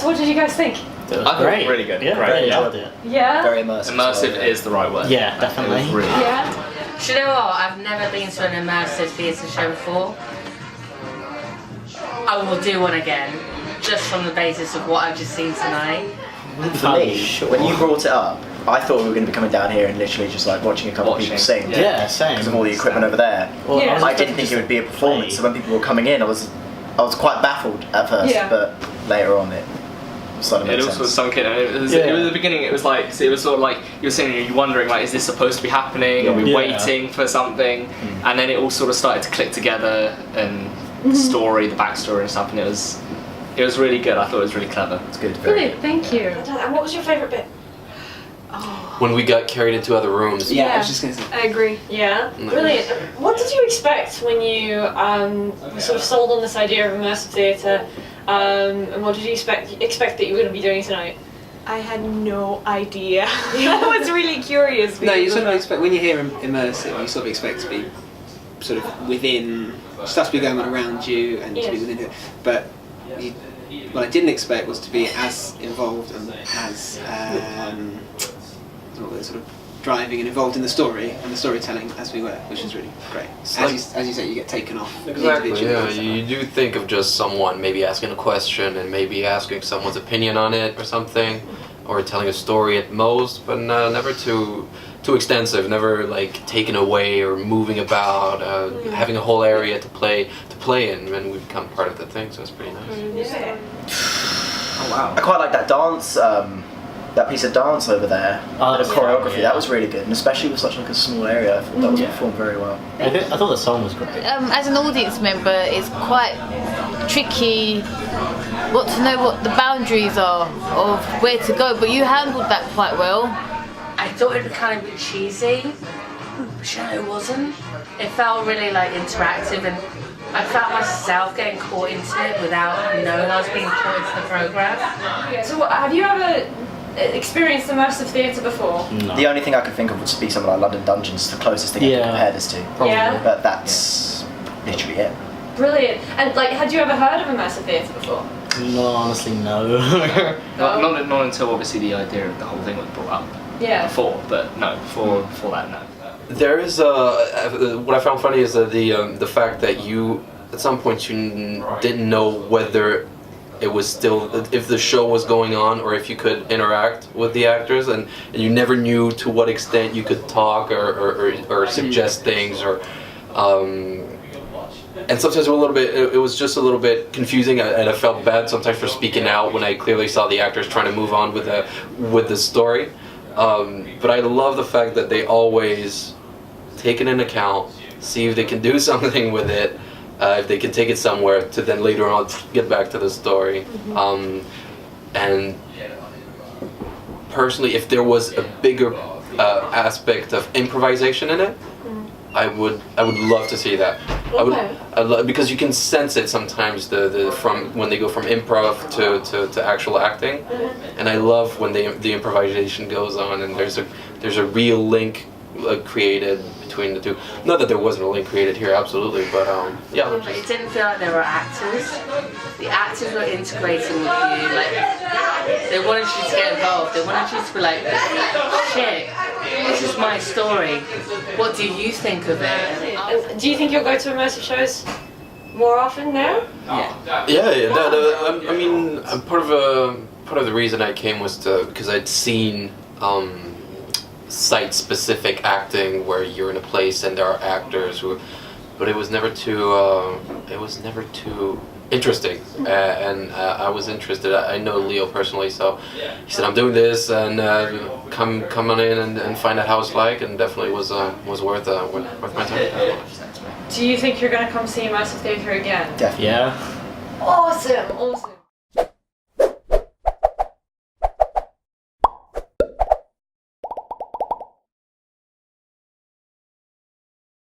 what did you guys think? I thought it was really good. Yeah, Great. really enjoyed it. Yeah? Very immersive. Immersive is the right word. Yeah, definitely. It was really Yeah? Do you know what? I've never been to an immersive theatre show before. I will do one again, just from the basis of what I've just seen tonight. For me, when you brought it up, I thought we were going to be coming down here and literally just like watching a couple of people sing. Yeah, same. Because of all the equipment over there. Well, Yeah. I didn't think it would be a performance, so when people were coming in, I was quite baffled at first, Yeah. but later on it started to It make also sense. sunk in. It was at the beginning. It was sort of like you were saying. You're wondering like, is this supposed to be happening? Are we Yeah. waiting for something? And then it all sort of started to click together, and the story, the backstory and stuff. And it was really good. I thought it was really clever. It's good. Very Brilliant, thank you. And what was your favourite bit? When we got carried into other rooms. Yeah, I was just going to say. I agree. Yeah, brilliant. What did you expect when you were sort of sold on this idea of immersive theatre? And what did you expect that you were going to be doing tonight? I had no idea. I was really curious. No, you sort of expect, when you hear immersive, you sort of expect to be sort of within, stuff to be going on around you and to be within it. But what I didn't expect was to be as involved and as sort of driving and involved in the story and the storytelling as we were, which is really great. As you say, you get taken off. Exactly. Yeah, individually. you do think of just someone maybe asking a question and maybe asking someone's opinion on it or something, or telling a story at most, but never too extensive, never like taken away or moving about, having a whole area to play in, and we become part of the thing, so it's pretty nice. Oh wow! I quite like that dance. That piece of dance over there, the choreography, that was really good, and especially with such like a small area, I thought that was performed very well. I thought the song was great. As an audience member, it's quite tricky to know what the boundaries are of where to go, but you handled that quite well. I thought it would kind of be cheesy, but you know, it wasn't. It felt really like interactive, and I felt myself getting caught into it without knowing I was being caught into the program. So have you ever experienced immersive theatre before? No. The only thing I could think of would be something like London Dungeons, the closest thing I could compare this to. Probably. Yeah. But that's literally it. Brilliant. And like, had you ever heard of immersive theatre before? No, honestly, no. Not until obviously the idea of the whole thing was brought up. Yeah. Before, but no, before that, no. There is what I found funny is the fact that you at some point you didn't know whether it was still, if the show was going on or if you could interact with the actors, and you never knew to what extent you could talk or suggest things, or and sometimes it was just a little bit confusing, and I felt bad sometimes for speaking out when I clearly saw the actors trying to move on with the story. But I love the fact that they always take it into account, see if they can do something with it, if they can take it somewhere to then later on get back to the story. And personally, if there was a bigger aspect of improvisation in it, I would love to see that. Because you can sense it sometimes from when they go from improv to actual acting, and I love when the improvisation goes on and there's a real link created between the two. Not that there wasn't a link created here, absolutely, but yeah. It didn't feel like there were actors. The actors were integrating with you, like they wanted you to get involved. They wanted you to be like, shit, this is my story. What do you think of it? Do you think you'll go to immersive shows more often now? Yeah. I mean, part of the reason I came was because I'd seen site-specific acting where you're in a place and there are actors but it was never too interesting, and I was interested. I know Leo personally, so he said I'm doing this, and come on in and find out how it's like, and definitely was worth my time. Do you think you're going to come see immersive theatre again? Definitely. Yeah. Awesome.